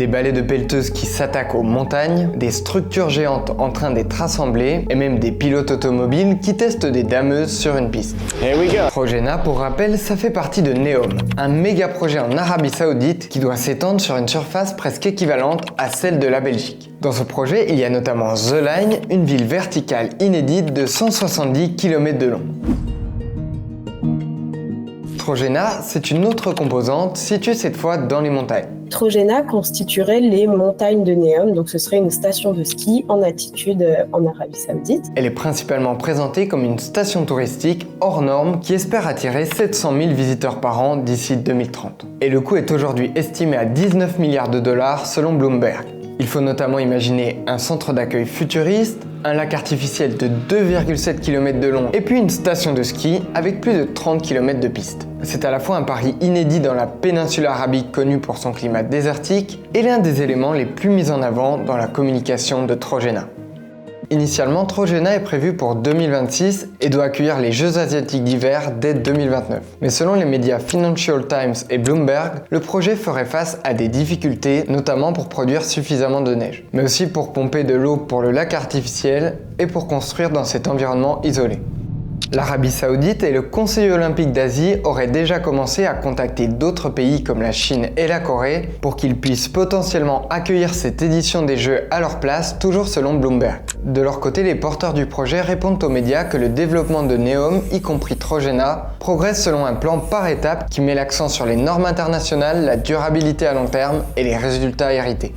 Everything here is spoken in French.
des balais de pelleteuses qui s'attaquent aux montagnes, des structures géantes en train d'être assemblées et même des pilotes automobiles qui testent des dameuses sur une piste. Here we go. Trojena, pour rappel, ça fait partie de Neom, un méga projet en Arabie Saoudite qui doit s'étendre sur une surface presque équivalente à celle de la Belgique. Dans ce projet, il y a notamment The Line, une ville verticale inédite de 170 km de long. Trojena, c'est une autre composante située cette fois dans les montagnes. Trojena constituerait les montagnes de Neom, donc ce serait une station de ski en altitude en Arabie Saoudite. Elle est principalement présentée comme une station touristique hors norme qui espère attirer 700 000 visiteurs par an d'ici 2030. Et le coût est aujourd'hui estimé à 19 milliards de dollars selon Bloomberg. Il faut notamment imaginer un centre d'accueil futuriste, un lac artificiel de 2,7 km de long et puis une station de ski avec plus de 30 km de piste. C'est à la fois un pari inédit dans la péninsule arabique connue pour son climat désertique et l'un des éléments les plus mis en avant dans la communication de Trojena. Initialement, Trojena est prévu pour 2026 et doit accueillir les Jeux asiatiques d'hiver dès 2029. Mais selon les médias Financial Times et Bloomberg, le projet ferait face à des difficultés, notamment pour produire suffisamment de neige, mais aussi pour pomper de l'eau pour le lac artificiel et pour construire dans cet environnement isolé. L'Arabie Saoudite et le Conseil olympique d'Asie auraient déjà commencé à contacter d'autres pays comme la Chine et la Corée pour qu'ils puissent potentiellement accueillir cette édition des Jeux à leur place, toujours selon Bloomberg. De leur côté, les porteurs du projet répondent aux médias que le développement de Neom, y compris Trojena, progresse selon un plan par étapes qui met l'accent sur les normes internationales, la durabilité à long terme et les résultats hérités.